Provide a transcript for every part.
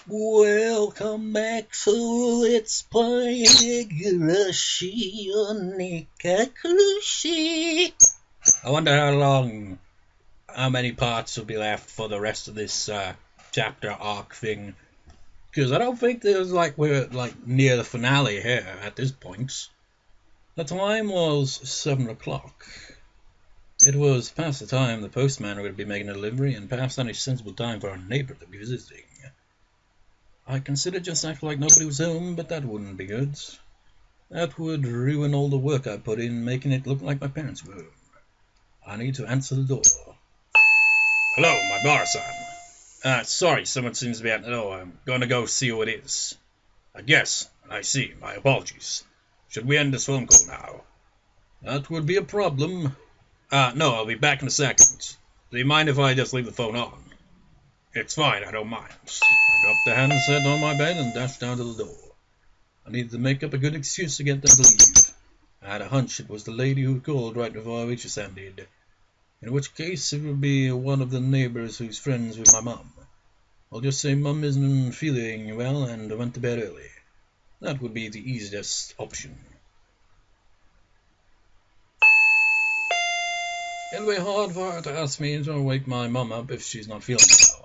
Welcome back to Let's Play Higurashi Onikakushi. I wonder how many parts will be left for the rest of this chapter arc thing. Because I don't think we're near the finale here at this point. The time was 7 o'clock. It was past the time the postman would be making a delivery and past any sensible time for our neighbor to be visiting. I considered just acting like nobody was home, but that wouldn't be good. That would ruin all the work I put in making it look like my parents were home. I need to answer the door. Hello, my bar-san. Sorry, someone seems to be at the door. I'm going to go see who it is. Yes, I see. My apologies. Should we end this phone call now? That would be a problem. No, I'll be back in a second. Do you mind if I just leave the phone on? It's fine, I don't mind. I dropped the handset on my bed and dashed down to the door. I needed to make up a good excuse to get them to leave. I had a hunch it was the lady who called right before Ooishi ended. In which case it would be one of the neighbors who's friends with my mum. I'll just say Mum isn't feeling well and went to bed early. That would be the easiest option. It'll be hard for her to ask me to wake my mum up if she's not feeling well.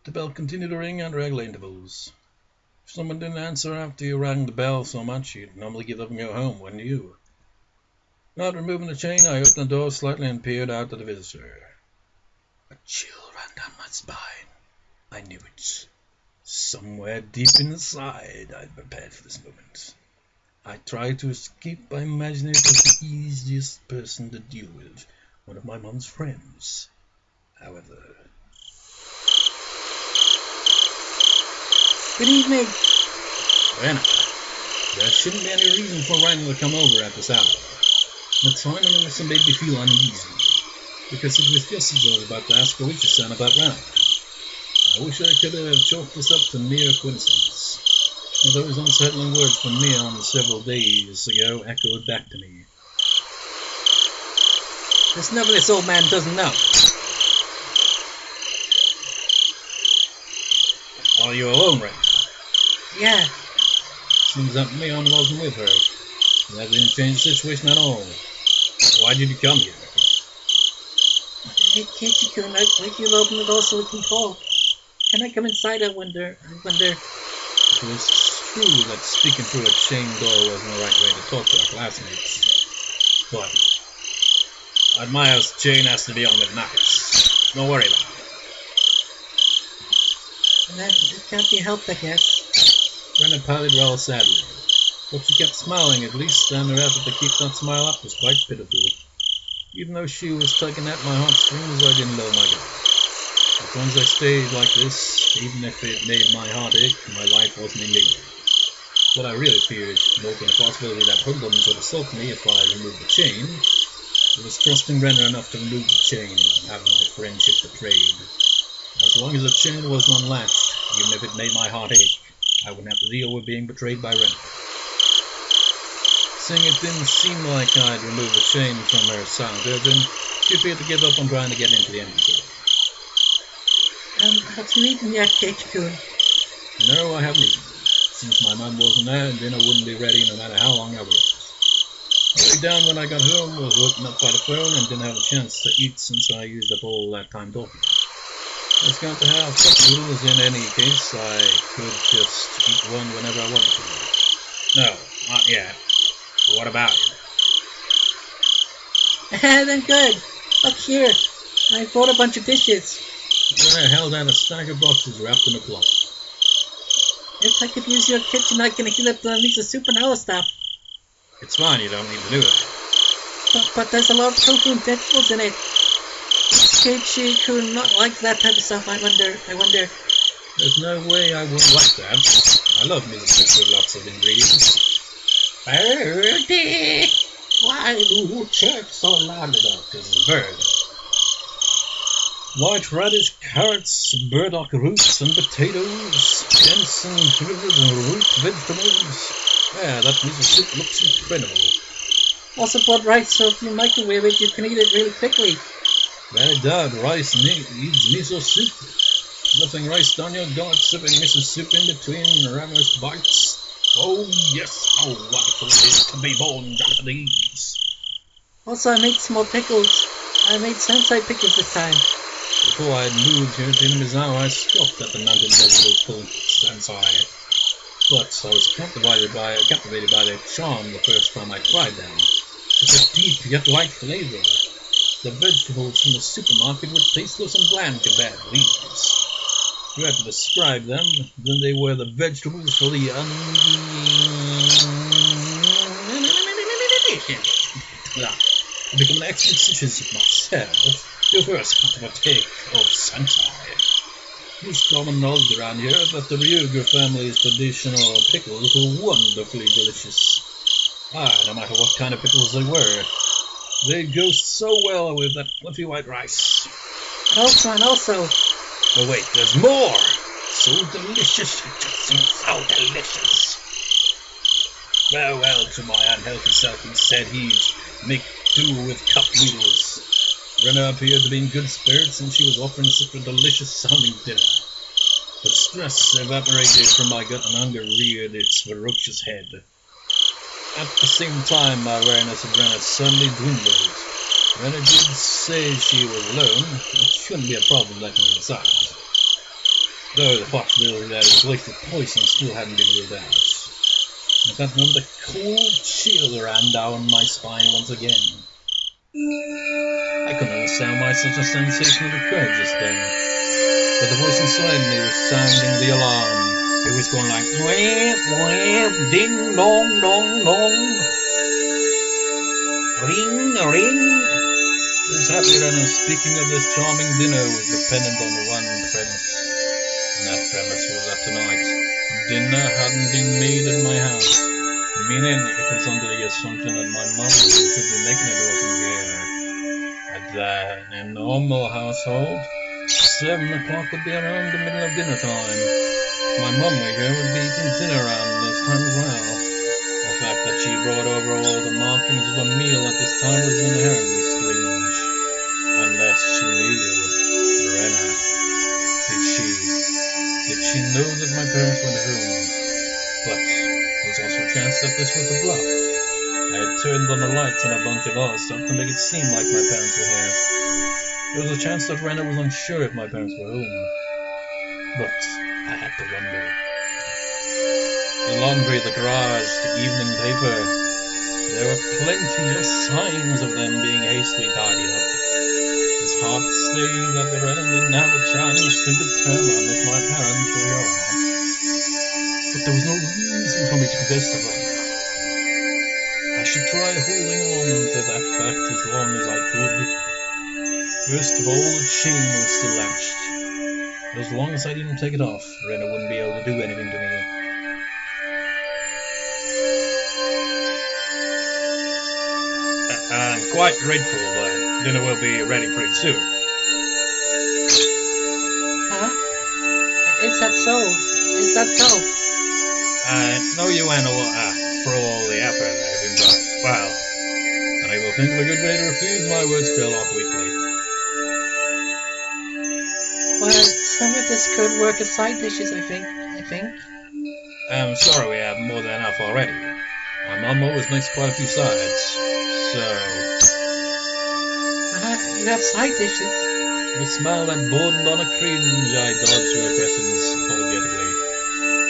The bell continued to ring at regular intervals. If someone didn't answer after you rang the bell so much, you'd normally give up and go home, wouldn't you? Not removing the chain, I opened the door slightly and peered out at the visitor. A chill ran down my spine. I knew it. Somewhere deep inside, I'd prepared for this moment. I tried to escape by imagining it was the easiest person to deal with, one of my mum's friends. However... Good evening. Rena, there shouldn't be any reason for Rena to come over at this hour. The timing also made me feel uneasy, because it was just as I was about to ask Keiichi about Rena. I wish I could have chalked this up to mere coincidence. Those unsettling words from Neon several days ago echoed back to me. There's nothing this old man doesn't know. Are you alone, Rena? Yeah. Seems that Neon wasn't with her. That didn't change the situation at all. Why did you come here? Hey, Keiichi-kun, I think you'll open the door so we can talk. Can I come inside? I wonder. It was true that speaking through a chain door wasn't the right way to talk to our classmates. But at my house, chain has to be on with knives. Don't worry about it. That can't be helped, I guess. Rena pouted rather sadly, but she kept smiling at least, and her effort to keep that smile up was quite pitiful. Even though she was tugging at my heartstrings, I didn't lower my guard. As long as I stayed like this, even if it made my heart ache, my life wasn't in danger. What I really feared, more than the possibility that hoodlums would assault me if I removed the chain, was trusting Rena enough to remove the chain and having my friendship betrayed. As long as the chain wasn't unlatched, even if it made my heart ache, I wouldn't have to deal with being betrayed by Rena. Seeing it didn't seem like I'd removed the chain from her silent urging, she appeared to give up on trying to get into the empty door. Have you eaten yet, Keiichi-kun? No, I haven't eaten. Since my mum wasn't there, dinner wouldn't be ready no matter how long I waited. I lay down when I got home, was woken up by the phone, and didn't have a chance to eat since I used up all that time talking. I was going to have cup noodles in any case. I could just eat one whenever I wanted to. No, not yet. But what about it? Then good. Look here. I brought a bunch of dishes. Then I held out a stack of boxes wrapped in a cloth. If I could use your kitchen, I can heat up the miso soup and other stuff. It's fine, you don't need to do that. But there's a lot of tofu and vegetables in it. Keiichi-kun not like that type of stuff, I wonder. There's no way I wouldn't like that. I love miso soup with lots of ingredients. Birdie! Why do you chirp so loudly, Doctor? It's a bird. White radish, carrots, burdock roots and potatoes, dense and root vegetables. Yeah, that miso soup looks incredible. Also bought rice, so if you microwave it, you can eat it really quickly. Very done. Rice needs miso soup. fluffing rice down your gullet, sipping Mississippi in between ravenous bites. Oh yes, how wonderful it is to be born Japanese. Also, I made small pickles. I made sensei pickles this time. Before I had moved here to Mizawa, I stopped at the mountain vegetable sensei. But I was captivated by their charm the first time I tried them. It's a deep yet light flavor. The vegetables from the supermarket were tasteless and bland compared to these. If you had to describe them, then they were the vegetables for the To become an expert citizen myself, you first got to partake of sensei. It's common knowledge around here that the Ryuga family's traditional pickles were wonderfully delicious. No matter what kind of pickles they were, they go so well with that fluffy white rice. And also. But wait, there's more! So delicious, it just seems so delicious. Farewell to my unhealthy self, he said he'd make do with cup noodles. Rena appeared to be in good spirits, and she was offering such a delicious-sounding dinner. But stress evaporated from my gut, and hunger reared its ferocious head. At the same time, my awareness of Rena suddenly dwindled. Rena did say she was alone. It shouldn't be a problem letting her inside. Though the possibility that it was laced with poison still hadn't been ruled out. At that moment, a cold chill ran down my spine once again. I couldn't understand why such a sensation had occurred just then, but the voice inside me was sounding the alarm. It was going like, wah, wah, ding, dong, dong, dong. Ring, ring. This happy Rena, speaking of this charming dinner, was dependent on one premise. And that premise was that tonight, dinner hadn't been made at my house. Meaning, it was under the assumption that my mother should be making it over here. In a normal household, 7 o'clock would be around the middle of dinner time. My mum here would be eating dinner around this time as well. The fact that she brought over all the markings of a meal at this time was inherently strange. Unless she knew Rena. Did she know that my parents were in the room? But there was also a chance that this was a bluff. I had turned on the lights and a bunch of other stuff to make it seem like my parents were here. There was a chance that Rena was unsure if my parents were home. But I had to wonder. The laundry, the garage, the evening paper. There were plenty of signs of them being hastily tidied up. It's hard to say that the Rena didn't have a chance to determine if my parents were here or not. But there was no reason for me to investigate. I should try holding on to that fact as long as I could. First of all, the chain was still latched. As long as I didn't take it off, Rena wouldn't be able to do anything to me. I'm quite grateful, but dinner will be ready pretty soon. Huh? Is that so? Is that so? No, you animal, for all the effort I've been done. Well, and I will think of a good way to refuse my words fell off weakly. Well, some of this could work as side dishes, I think. I'm sorry we have more than enough already. My mom always makes quite a few sides, so... You have side dishes? With a smile that bordered on a cringe, I dodged her questions apologetically.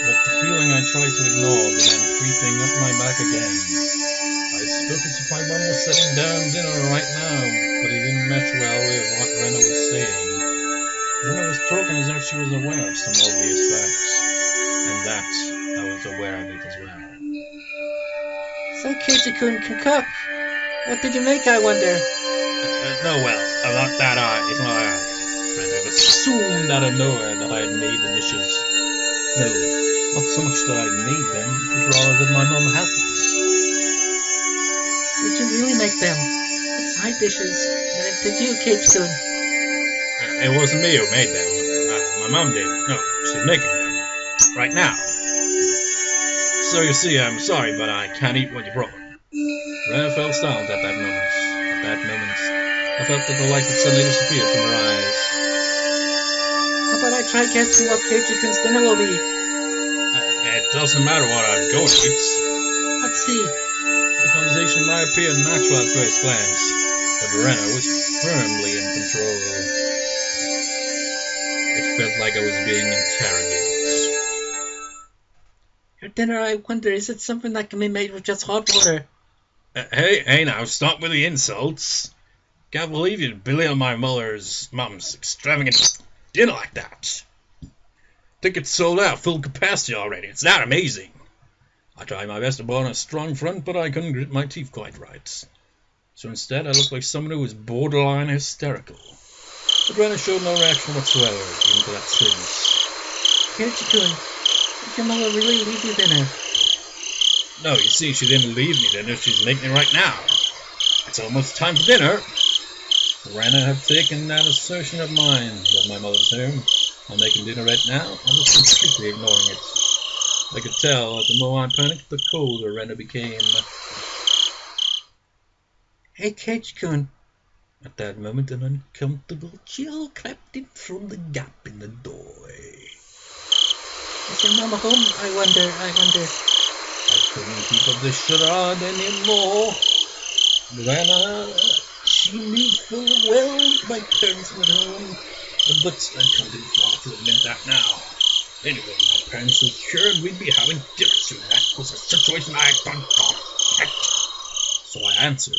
But the feeling I tried to ignore began creeping up my back again. I spoke as if my mom was setting down dinner right now, but it didn't match well with what Rena was saying. Rena was talking as if she was aware of some obvious facts, and that I was aware of it as well. So Keiichi-kun can cook. What did you make, I wonder? No, well, not that it's not I. Rena assumed out of nowhere that I had made the dishes. No, not so much that I made them, but rather that my mom hadn't. Did you really make them? What side dishes? Did you, Keiichi-kun? It wasn't me who made them. My mom did. No, she's making them. Right now. So you see, I'm sorry, but I can't eat what you brought. Rena fell silent at that moment. I felt that the light had suddenly disappeared from her eyes. How about I Try guessing what Keiichi-kun's dinner will be. It doesn't matter what I'm going to eat. Let's see. The conversation might appear natural at first glance, but Rena was firmly in control. It felt like I was being interrogated. Your dinner, I wonder, is it something that can be made with just hot water? Hey now, stop with the insults. Can't believe you'd belittle my mum's extravagant dinner like that. Tickets sold out, full capacity already. It's that amazing. I tried my best to put on a strong front, but I couldn't grit my teeth quite right. So instead, I looked like someone who was borderline hysterical. But Rena showed no reaction whatsoever, even to that sentence. Keiichi-kun, did your mother really leave you dinner? No, you see, she didn't leave me dinner. She's making it right now. It's almost time for dinner. Rena had taken that assertion of mine that my mother's home. I'm making dinner right now. I was completely ignoring it. I could tell that the more I panicked, the colder Rena became. Hey, Keiichi-kun. At that moment, an uncomfortable chill crept in from the gap in the doorway. Is your mama home? I wonder. I couldn't keep up this charade anymore. Rena, she knew full well my parents were home, but I couldn't be far to admit that now. Anyway, my parents were sure we'd be having dinner soon. That was a situation I couldn't forget. So I answered.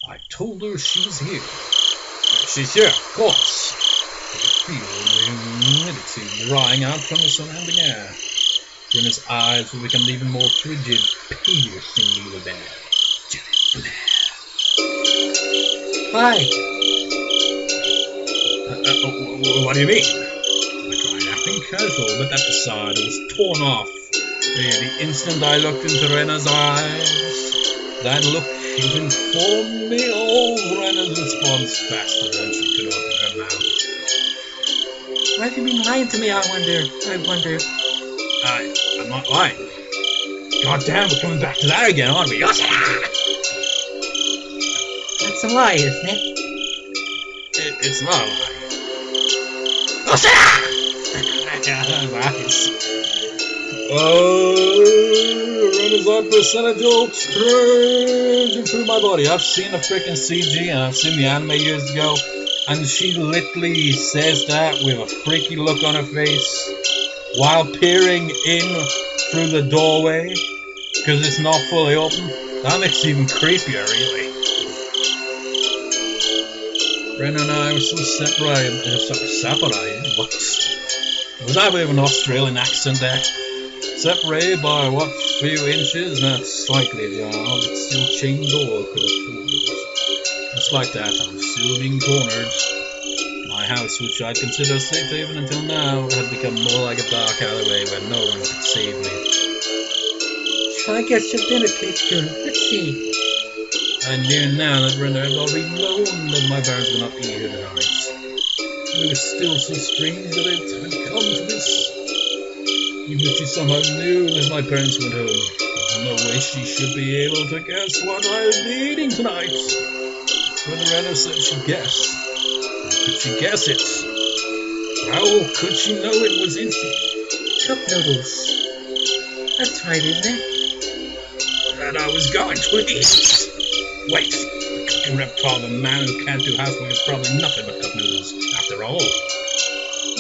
I told her she was here. She's here, of course. I could feel the humidity drying out from the surrounding air. Rena's eyes would become even more frigid, piercingly there. Why? What do you mean? I tried acting casual, but that facade was torn off. The instant I looked into Rena's eyes, that look informed me of Rena's response faster than she could open her mouth. Why have you been lying to me, I wonder? I'm not lying. God damn, we're coming back to that again, aren't we? That's a lie, isn't it? It's not a lie. Nice. Rena's art percentage all surging through my body. I've seen a freaking CG and I've seen the anime years ago, and she literally says that with a freaky look on her face while peering in through the doorway because it's not fully open. That makes it even creepier, really. Rena and I were so separated. What? Was I with an Australian accent there? Separated by what few inches? That's slightly ajar, but still chain door could have fooled. Just like that, I was still being cornered. My house, which I'd considered a safe haven until now, had become more like a dark alleyway where no one could save me. Shall I get your dinner, Keiichi-kun? Let's see. I knew now that Rena had already known that my parents were not here tonight. It was still so strange that it had come to this. Even if she somehow knew that my parents went home, there's no way she should be able to guess what I would be eating tonight. When Rena said she'd guess, how could she guess it? How could she know it was instant? Cup noodles. That's right, isn't it? That I was going to eat. Wait, the cooking reptile of a man who can't do housework is probably nothing but cup noodles, after all.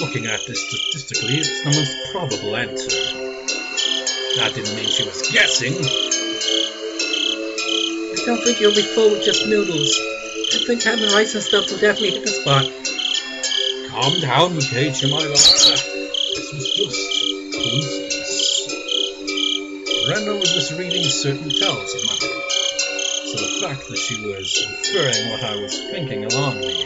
Looking at this statistically, it's the most probable answer. That didn't mean she was guessing. I don't think you'll be full with just noodles. I think having rice and stuff will definitely hit the spot. Calm down, Keiichi, my lord. This was just coincidence. Rena was just reading certain tells of mine. So the fact that she was inferring what I was thinking alarmed me.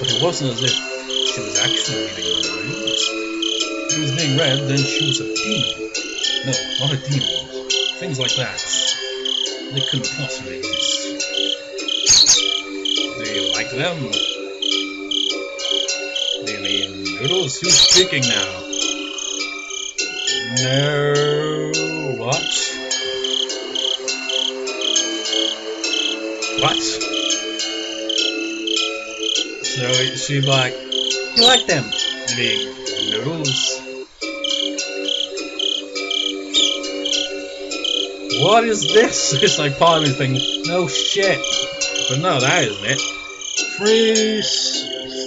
But it wasn't as if she was actually reading my mind. If it was being read, then she was a demon. No, not a demon. Things like that. They couldn't possibly exist. Do you like them? Do you mean noodles? Who's speaking now? No. What? What? So she's like, You like them? You need noodles? What is this? It's like part of me thinking, no shit. But no, that isn't it. Freeze.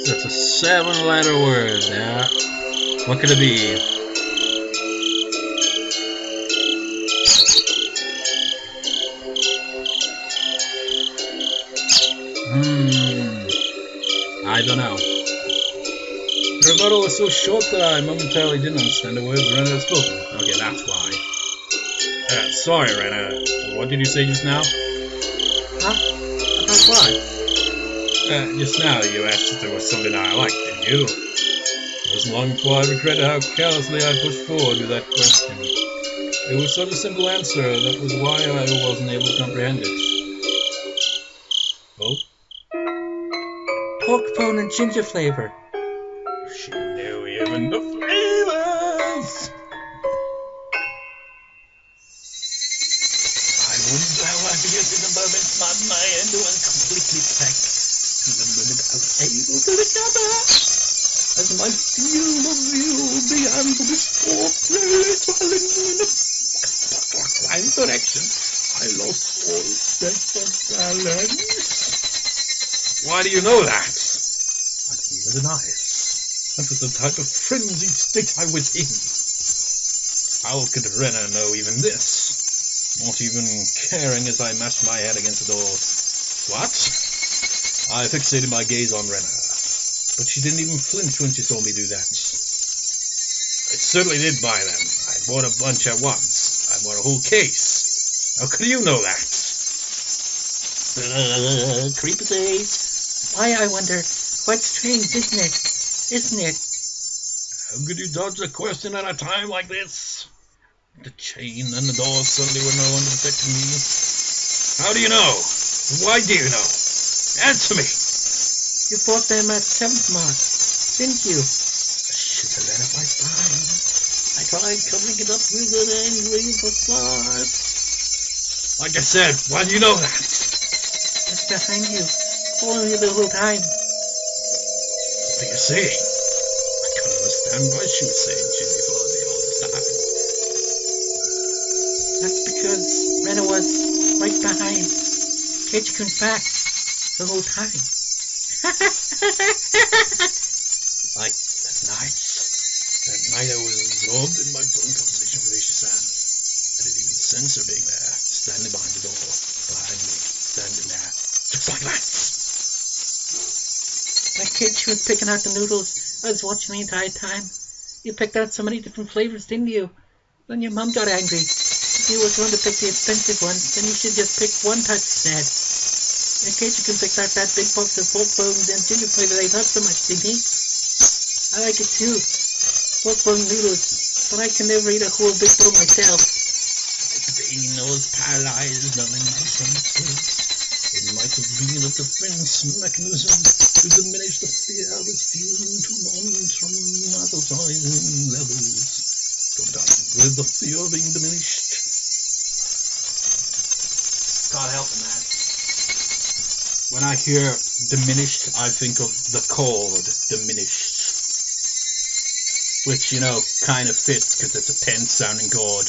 That's a 7-letter word. Yeah. What could it be? I don't know. The rebuttal was so short that I momentarily didn't understand the words Rena had spoken. Okay, that's why. Sorry, Rena. What did you say just now? Huh? About what? Just now you asked if there was something I liked, didn't you? It wasn't long before I regretted how carelessly I pushed forward with that question. It was such a simple answer, that was why I wasn't able to comprehend it. Oh? Pork bone and ginger flavor. She knew even the flavors! I wonder how I figured in the moment my mind was completely packed to the limit I was able to recover. As my field of view began to distort slowly swelling in a clockwise direction, I lost all sense of balance. Why do you know that? I didn't even deny it. That was the type of frenzied state I was in. How could Rena know even this? Not even caring as I mashed my head against the door. What? I fixated my gaze on Rena, but she didn't even flinch when she saw me do that. I certainly did buy them. I bought a bunch at once. I bought a whole case. How could you know that? Creepy face. Why, I wonder. Quite strange, isn't it? Isn't it? How could you dodge a question at a time like this? The chain and the door suddenly were no longer protecting me. How do you know? Why do you know? Answer me! You bought them at 7th Mark, didn't you? I should have let it right behind. I tried covering it up with an angry facade. Like I said, why do you know that? It's behind you, following you the whole time. What are you saying? I couldn't understand why she was saying she'd be following me all this time. That's because Rena was right behind Keiichi-kun's back the whole time. Like that night I was absorbed in my phone conversation with Ooishi-san. I didn't even sense her being there, standing behind the door, behind me, standing there, just like that. That Keiichi was picking out the noodles. I was watching the entire time. You picked out so many different flavors, didn't you? Then your mum got angry. If you were going to pick the expensive ones, then you should just pick one type instead. And Keiichi-kun picked out that big box of pork bones and ginger flavor they love so much, didn't he? I like it too. Pork bone noodles. But I can never eat a whole big bowl myself. My brain was paralyzed, numbing my senses. It might have been a defense mechanism to diminish the fear I was feeling to non-traumatizing levels. Go down with the fear of being diminished. God help me, man. When I hear diminished, I think of the chord diminished. Which, kind of fits because it's a tense sounding chord.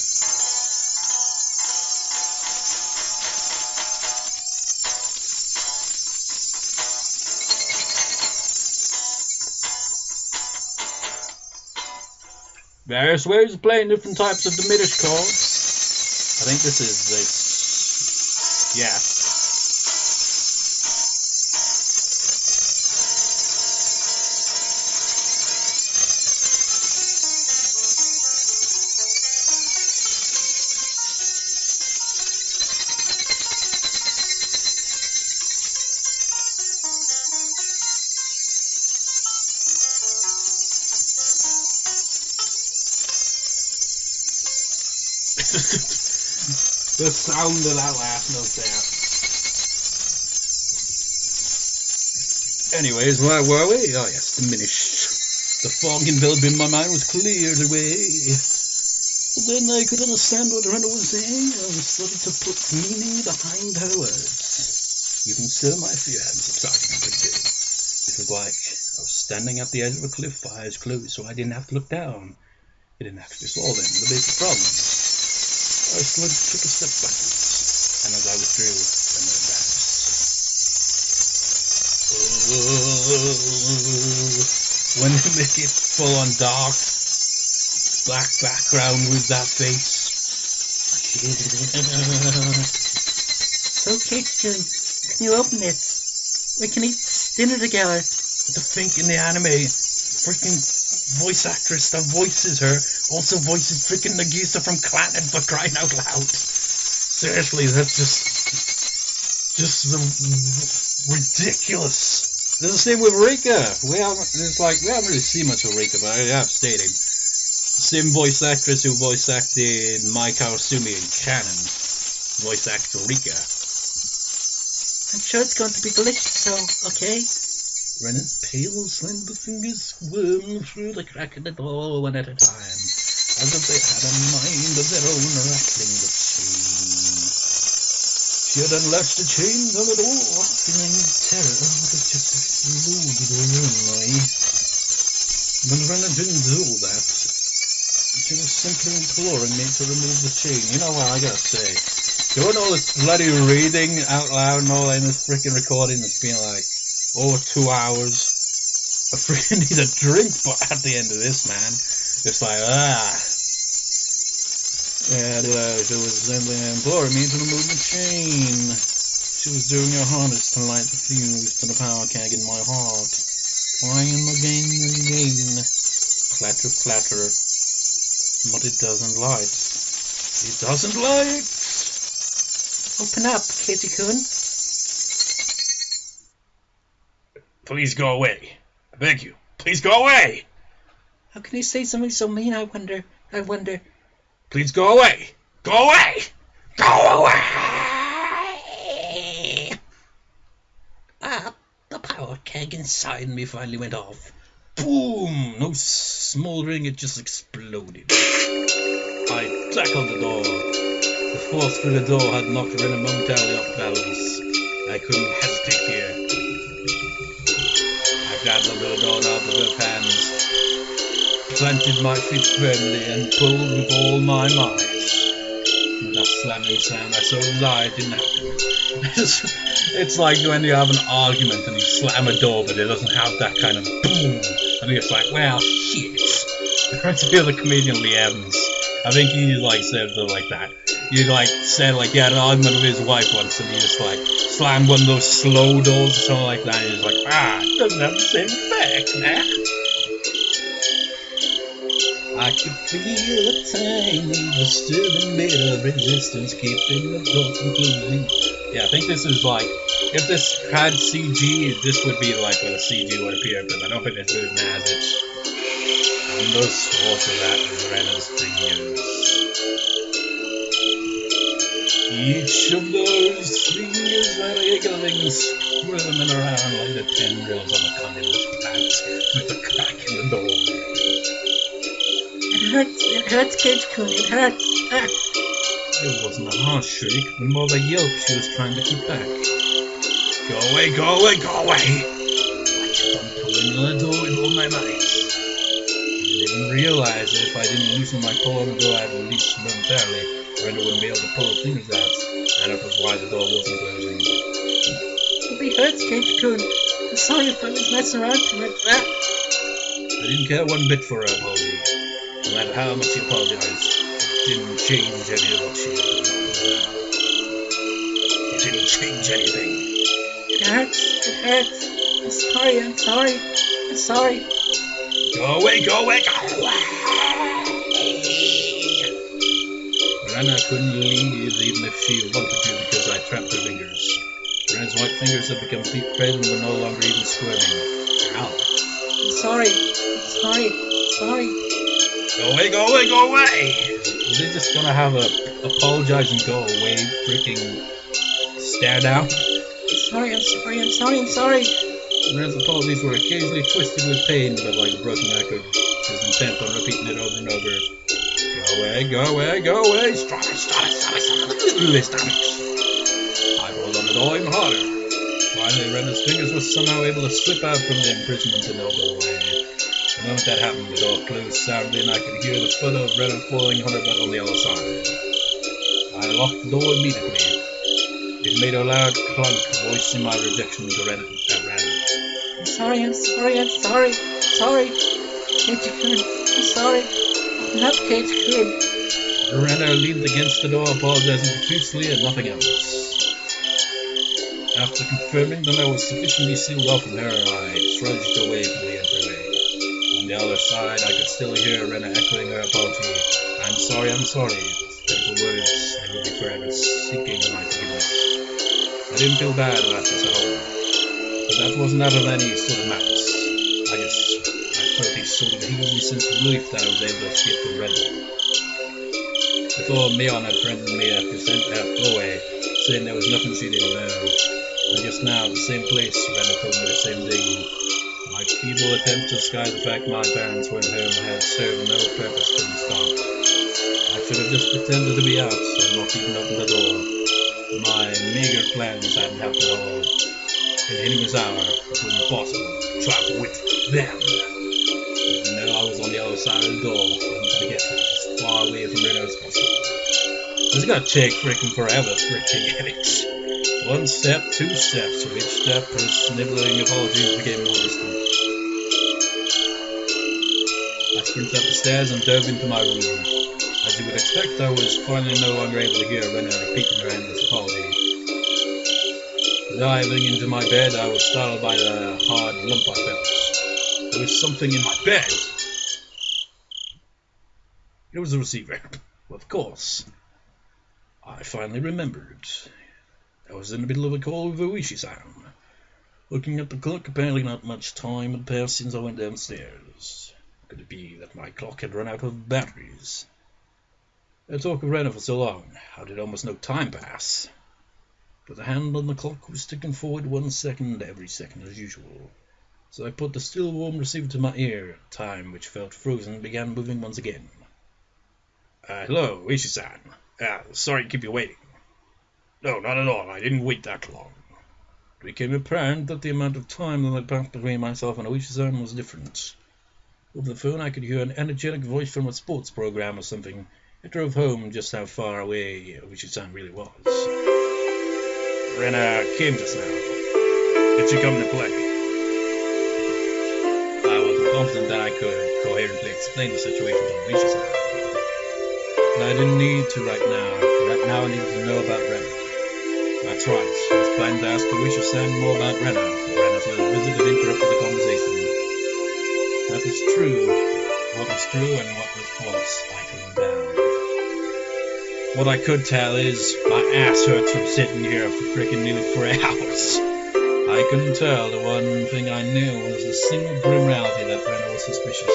Various ways of playing different types of diminished chords. I think this is this. Yeah. The sound of that last note there. Anyways, where were we? Oh yes, diminished. The fog enveloping my mind was cleared away. But then I could understand what Rena was saying and started to put meaning behind her words. Even still, my fear hadn't subsided completely. It was like I was standing at the edge of a cliff, eyes closed, so I didn't have to look down. It didn't actually solve any of the basic problems. I slowly took a step backwards, and as I withdrew, I knew that. When they make it full on dark, black background with that face. So, Keiichi, can you open it? We can eat dinner together. What the think in the anime? Freaking voice actress that voices her also voices freaking Nagisa from Clannad, for crying out loud. Seriously, that's just ridiculous. It's the same with Rika. We haven't really seen much of Rika, but I have stated. Same voice actress who voice acted Mai Kawasumi in Canon. Voice actor Rika. I'm sure it's going to be delicious, so, okay? Rena's pale, slender fingers squirmed through the crack in the door one at a time, as if they had a mind of their own, rattling the chain. She had unlatched the chains on the door, feeling terror would have just exploded within me. But Rena didn't do that. She was simply imploring me to remove the chain. You know what, I gotta say, doing all this bloody reading out loud and all in this freaking recording that's been like over 2 hours. I freaking need a drink at the end of this, man. It's like, And she was simply imploring me to remove the chain. She was doing her hardest to light the fuse to the power keg in my heart. Trying again and again. Clatter, clatter. But it doesn't light. It doesn't light! Open up, Keiichi-kun. Please go away. I beg you. Please go away! How can you say something so mean, I wonder? Please go away! Go away! Go away! The power keg inside me finally went off. Boom! No smoldering, it just exploded. I tackled the door. The force through the door had knocked Rena momentarily off balance. I couldn't hesitate here. I grabbed onto the doorknob with both hands, planted my feet firmly, and pulled with all my might. With that slamming sound, I saw lie it didn't happen. It's like when you have an argument and you slam a door, but it doesn't have that kind of boom. And you're just like, well, shit. Reminds me of the comedian Lee Evans. I think he said something like that. He said he had an argument with his wife once, and he just slammed one of those slow doors or something like that. And he's like, it doesn't have the same effect, man. I could feel a tiny disturbing bit of resistance keeping the door from closing. Yeah, I think this is if this had CG, this would be where the CG would appear, but I don't think this version has it. And the source of that is Rena's fingers. Each of those fingers were wriggling, squirming around like the tendrils of a communist plant with a crack in the door. It hurts, Keiichi-kun, it hurts. It wasn't a harsh shriek, but more of a yelp she was trying to keep back. Go away, go away, go away! I kept on pulling on the door with all my might. I didn't even realize that if I didn't loosen my pull on the door I had released momentarily, Rena wouldn't be able to pull her fingers out, and that was why the door wasn't closing. It really hurts, Keiichi-kun. I'm sorry if I was messing around too much. I didn't care one bit for her apology. No matter how much she apologized, it didn't change any of what she did. It didn't change anything. It hurts. I'm sorry. Go away, go away, go away! Rena couldn't leave even if she wanted to because I trapped her fingers. Rena's white fingers had become deep-red and were no longer even squirming. Ow. I'm sorry. Go away, go away, go away! Is he just gonna have a apologize and go away freaking stare down? I'm sorry. Rena's apologies were occasionally twisted with pain, but like a broken record, she was intent on repeating it over and over. Go away! Stop it! I rolled on the door even harder. Finally, Rena's fingers were somehow able to slip out from the imprisonment and elbow away. The moment that happened, the door closed soundly, and I could hear the foot of Rena falling on her butt on the other side. I locked the door immediately. It made a loud clunk, voicing my rejection to Rena. I'm sorry. Sorry. Keiichi-kun, I'm sorry. I'm not Keiichi-kun. Rena leaned against the door, apologizing profusely and nothing else. After confirming that I was sufficiently sealed off from her, I trudged away from the entryway. On the other side, I could still hear Rena echoing her apology. I'm sorry. Pitiful words, they would be forever seeking my forgiveness. I didn't feel bad about this at all. But that wasn't out of any sort of malice. I felt a sort of heavenly sense of relief that I was able to escape from Rena. Before Mion had threatened me at the doorway, saying there was nothing she didn't know. And just now, at the same place, Rena told me the same thing. My feeble attempt to disguise the fact my parents weren't home had served no purpose from the start. I should have just pretended to be out and not even opened the door. My meager plans hadn't helped at all. In Hinima's hour, it was impossible to travel with them. Even though I was on the other side of the door, I wanted to get as far away from Rena as possible. It's gonna take freaking forever, freaking idiots. One step, two steps, with each step her sniveling apologies became more distant. I sprinted up the stairs and dove into my room. As you would expect, I was finally no longer able to hear Rena repeating her endless apology. Diving into my bed, I was startled by the hard lump I felt. There was something in my bed. It was the receiver. Well, of course. I finally remembered. I was in the middle of a call with Ooishi-san. Looking at the clock, apparently not much time had passed since I went downstairs. Could it be that my clock had run out of batteries? I talked with Rena for so long, how did almost no time pass? But the hand on the clock was ticking forward 1 second every second as usual. So I put the still warm receiver to my ear. Time, which felt frozen, began moving once again. Hello, Ooishi-san. Sorry to keep you waiting. No, not at all. I didn't wait that long. It became apparent that the amount of time that had passed between myself and Ooishi-san was different. Over the phone I could hear an energetic voice from a sports program or something. It drove home just how far away Ooishi-san really was. Rena came just now. Did she come to play? I wasn't confident that I could coherently explain the situation to Ooishi-san. But I didn't need to right now. Right now I needed to know about Rena. That's right. I was planning to ask Ooishi-san more about Rena. Rena's little visit had interrupted the conversation. That was true. What was true and what was false, I couldn't tell. What I could tell is my ass hurts from sitting here for freaking nearly 4 hours. I couldn't tell. The one thing I knew was the single grim reality that Rena was suspicious.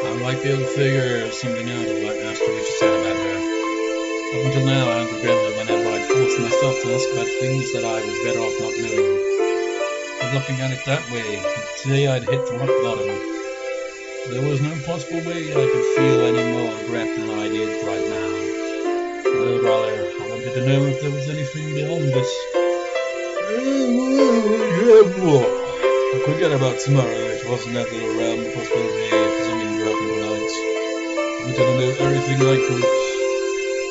I might be able to figure something out of what asked Ooishi-san about her. Up until now, I had regretted whenever I'd forced myself to ask about things that I was better off not knowing. But looking at it that way, today I'd hit rock bottom. There was no possible way I could feel any more regret than I did right now. No, rather, I wanted to know if there was anything beyond this. Forget about tomorrow. It wasn't that little realm of possibility for something to happen tonight. I wanted to know everything I could.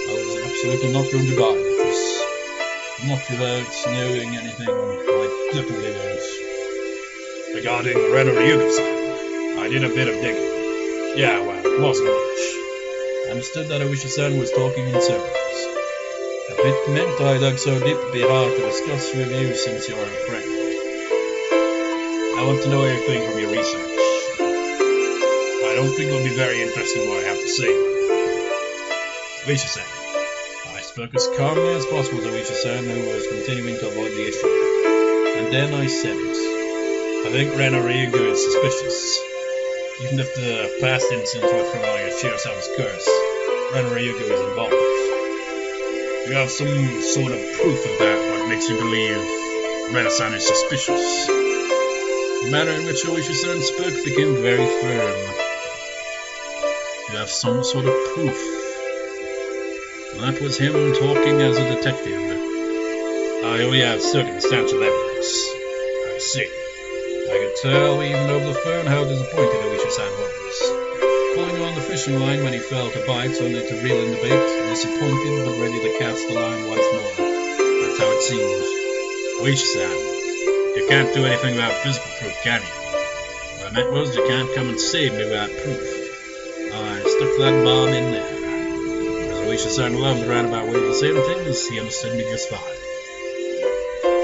I was absolutely not going to die. Just not without knowing anything. I definitely won't. Regarding Rena Ryuga-san, I did a bit of digging. Yeah, well, it wasn't much. I understood that Ooishi-san was talking in circles. A bit meant I dug so deep it'd be hard to discuss with you since you're a friend. I want to know everything from your research. I don't think it'll be very interesting what I have to say. Ooishi-san. I spoke as calmly as possible to Ooishi-san, who was continuing to avoid the issue. And then I said it. I think Rena Ryuga is suspicious. Even if the past incident with Shiro-san's curse, Rena Ryuga is involved. You have some sort of proof of that, what makes you believe Rena-san is suspicious. The manner in which Ooishi-san spoke became very firm. You have some sort of proof. That was him talking as a detective. I only have circumstantial evidence. I see. I could tell even over the phone how disappointed Ooishi-san was. Pulling on the fishing line when he fell to bite, only to reel in the bait, disappointed but ready to cast the line once more. That's how it seems. Ooishi-san, you can't do anything without physical proof, can you? What I meant was you can't come and save me without proof. I stuck that bomb in there. As Ooishi-san loves roundabout ways of saying things, he understood me just fine.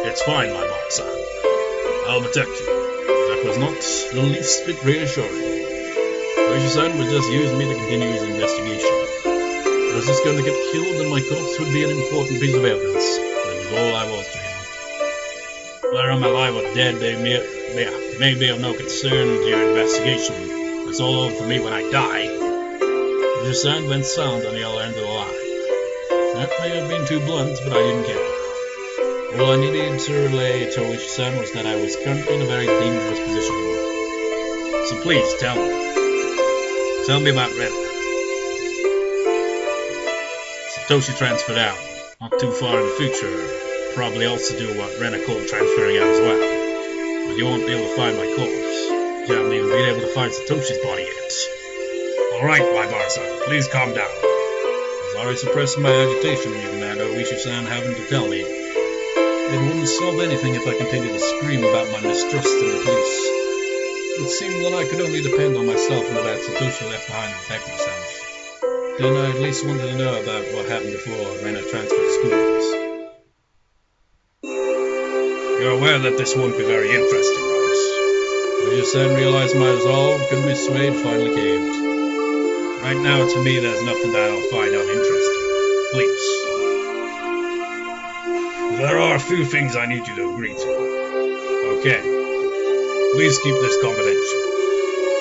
It's fine, my boy-san. I'll protect you. That was not the least bit reassuring. Ooishi-san would just use me to continue his investigation. I was just going to get killed and my corpse would be an important piece of evidence. That was all I was to him. Whether I'm alive or dead may be of no concern to your investigation. It's all over for me when I die. Ooishi-san went silent on the other end of the line. That may have been too blunt, but I didn't care. All I needed to relay to Ooishi-san was that I was currently in a very dangerous position. So please, tell me. Tell me about Rena. Satoshi transferred out. Not too far in the future. Probably also do what Rena called transferring out as well. But you won't be able to find my corpse. You haven't even been able to find Satoshi's body yet. Alright, my bar-san, please calm down. I was already suppressing my agitation, even that Ooishi-san having to tell me. It wouldn't solve anything if I continued to scream about my mistrust of the police. It seemed that I could only depend on myself and the that Satoshi left behind to protect myself. Then I at least wanted to know about what happened before Rena transferred schools. You're aware that this won't be very interesting, right? Ooishi-san realized my resolve couldn't be swayed, finally caved. Right now, to me, there's nothing that I'll find uninteresting. Please. There are a few things I need you to agree to. Okay. Please keep this confidential.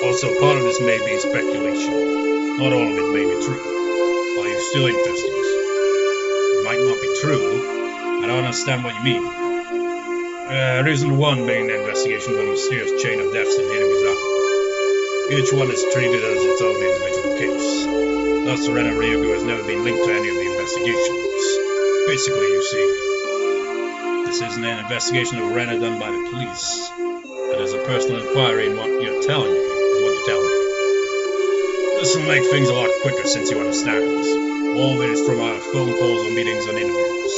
Also, part of this may be speculation. Not all of it may be true. Are you still interested? It might not be true. I don't understand what you mean. There isn't one main investigation for a mysterious chain of deaths in Hinamizawa. Each one is treated as its own individual case. Thus, Rena Ryugu has never been linked to any of the investigations. Basically, you see, this isn't an investigation of Rena done by the police. It is a personal inquiry in what you're telling me, is what you're telling me. This will make things a lot quicker since you understand. All of it is from our phone calls or meetings and interviews.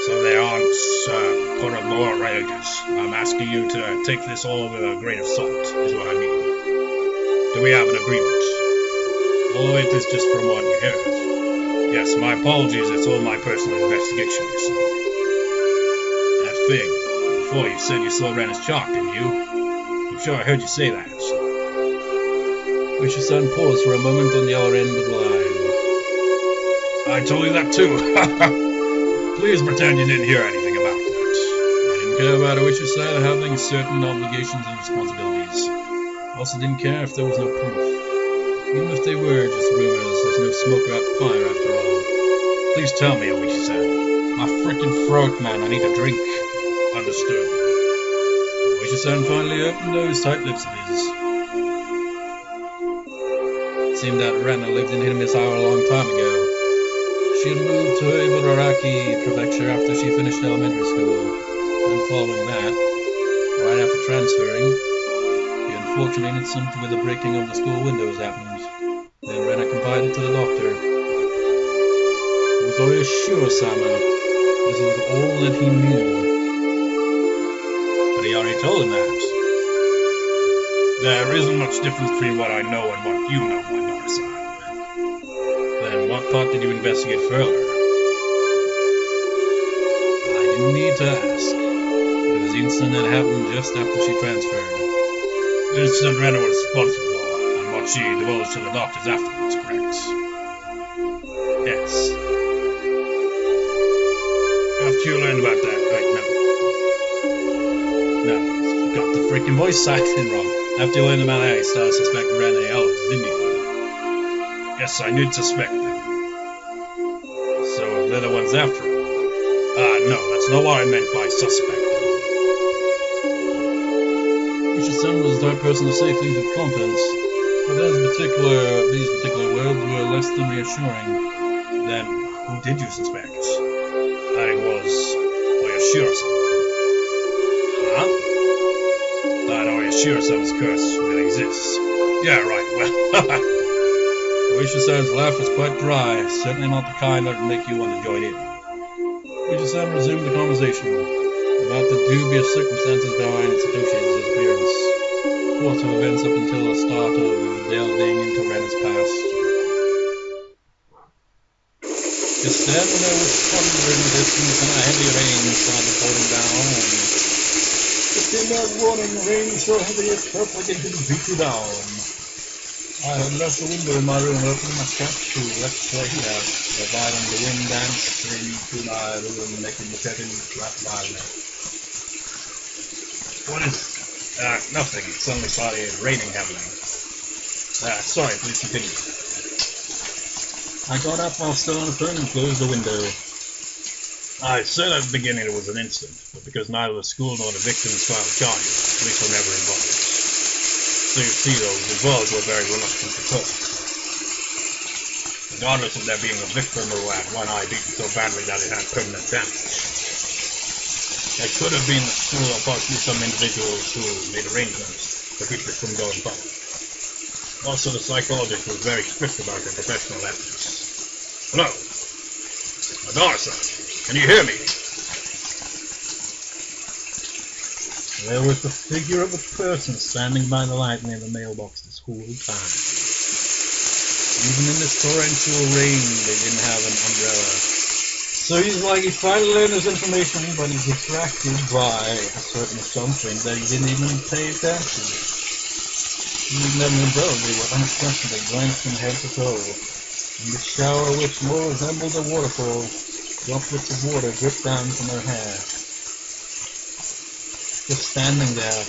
So they aren't corroborated. I'm asking you to take this all with a grain of salt, is what I mean. Do we have an agreement? All of it is just from what you heard. Yes, my apologies, it's all my personal investigation, you see. That thing, before you said you saw Rena's chalk, didn't you? I'm sure I heard you say that. Ooishi-san paused for a moment on the other end of the line. I told you that too. Please pretend you didn't hear anything about that. I didn't care about Ooishi-san having certain obligations and responsibilities. I also didn't care if there was no proof. Even if they were just rumors, there's no smoke without fire after all. Please tell me, Ooishi-san. My frickin' throat, man. I need a drink. Understood. Ooishi-san finally opened those tight lips of his. It seemed that Rena lived in Hinamizawa a long time ago. She had moved to Higurashi Prefecture after she finished elementary school, and following that, right after transferring, the unfortunate incident with the breaking of the school windows happened. Then Rena confided to the doctor. It was always sure-sama. This was all that he knew. But he already told him that. There isn't much difference between what I know and what you know, my daughter-san. Then what part did you investigate further? I didn't need to ask. It was the incident that happened just after she transferred. The incident Rena was responsible for, and what she divulged to the doctors afterwards, correct? Yes. After you learned about that, right now. No, you got the freaking voice acting wrong. After you learned about that, you started suspecting Rena Ellis, didn't you? Yes, I did suspect them. So they're the ones after all. No, that's not what I meant by suspect. Ooishi-san was the type of person to say things with confidence, but these particular words were less than reassuring. Then, who did you suspect? That it was you sure, son? Huh? Are you sure some's curse really exists? Yeah, right, well, Ooishi-san's laugh was quite dry, certainly not the kind that would make you want to join in. Ooishi-san resumed the conversation about the dubious circumstances behind Satoshi's disappearance, course of events up until the start of delving into Rena's past. Just then there was thunder in the distance and a heavy rain started pouring down. Just in that warning, the rain so heavy it felt like it could beat you down. I had left the window in my room open and I strapped to let's play out. The violin, the wind danced into my room, making the curtain flap violently. What is nothing. It suddenly started raining heavily. Sorry, please continue. I got up while still on the phone and closed the window. I said at the beginning it was an incident, but because neither the school nor the victims filed charges, police were never involved. So you see, those involved were very reluctant to talk. Regardless of there being a victim who had one eye beaten so badly that it had permanent damage. It could have been the school or possibly some individuals who made arrangements to keep it from going public. Also, the psychologist was very strict about their professional ethics. Hello? Adarsa, can you hear me? There was the figure of a person standing by the light near the mailbox this whole time. Even in this torrential rain, they didn't have an umbrella. So he's like, he finally learned his information, but he's distracted by a certain something that he didn't even pay attention. He didn't have an umbrella, they were unexpectedly glanced from head to toe. In the shower, which more resembled a waterfall, droplets of water dripped down from her hair. Just standing there,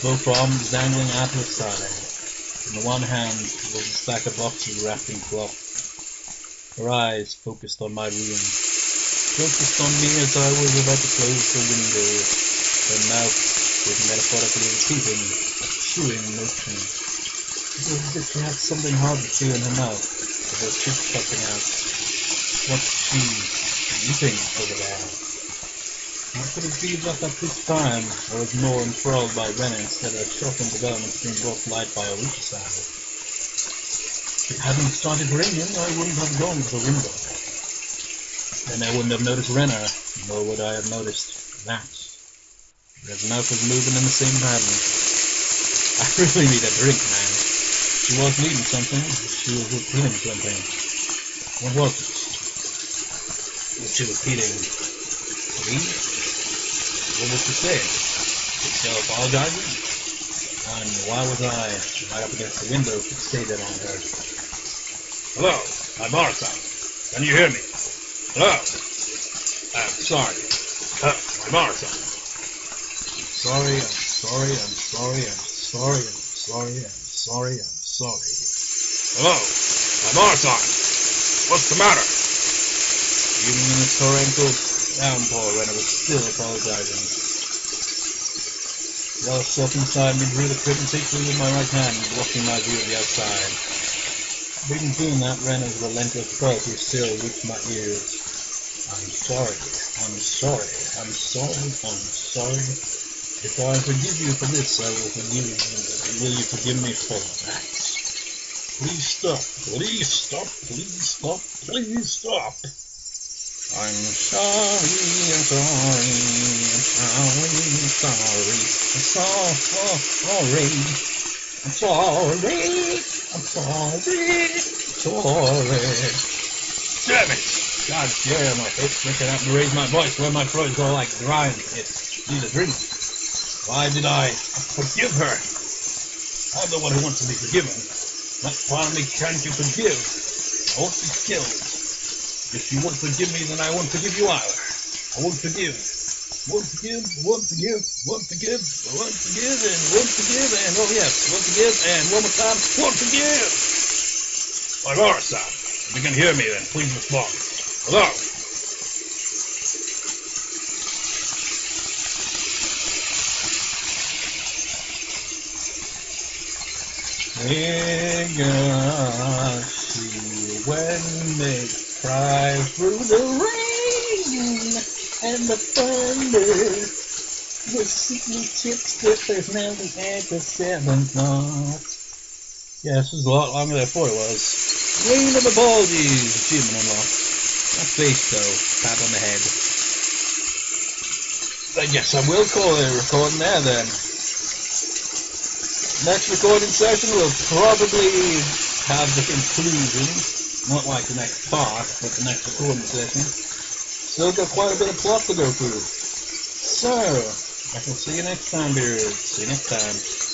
both arms dangling out to her side. In the one hand was a stack of boxes wrapped in cloth. Her eyes focused on my room, focused on me as I was about to close the window. Her mouth was metaphorically repeating a chewing motion. It was as if she had something hard to chew in her mouth, with her teeth popping out. What's she eating over there? How could it be that at this time I was more enthralled by Rena instead of shocking developments being brought to light by Ooishi-san? If it hadn't started raining, I wouldn't have gone to the window. Then I wouldn't have noticed Rena, nor would I have noticed that. Her mouth was moving in the same pattern. I really need a drink, man. She wasn't eating something, she was repeating something. What was it? She was repeating, please? What was she saying? Was she still apologizing? And why was I right up against the window fixated on her? Hello, I'm Arsa. Can you hear me? Hello? I'm sorry. I'm Arsa. I'm sorry. Hello, I'm Arsa. What's the matter? Even in the torrential downpour, Rena was still apologizing. While stuck inside me, drew the curtain safely with my right hand, blocking my view of the outside. Even doing that, Rena's relentless quality still reached my ears. I'm sorry. If I forgive you for this, I will forgive you. Will you forgive me for that? Please stop. I'm sorry. Damn it! God damn, my throat's flicking out to raise my voice when my throat is all like dry and it needs a drink. Why did I forgive her? I'm the one who wants to be forgiven. What part of me can't you forgive? I won't be killed. If you won't forgive me, then I won't forgive you either. I won't forgive. Won't forgive, and won't forgive, and oh yes, won't forgive, and one more time, won't forgive! My Morrison, if you can hear me then, please respond. Hello? Higurashi, when they cry through the rain. And the thunder, the secret tipster personality at the seventh knot. Yeah, this was a lot longer than I thought it was. Rain of apologies, achievement unlocked. Not face though, pat on the head. I guess I will call it a recording there then. Next recording session will probably have the conclusion, not like the next part, but the next recording session. Still got quite a bit of plot to go through. So, I shall see you next time, viewers. See you next time.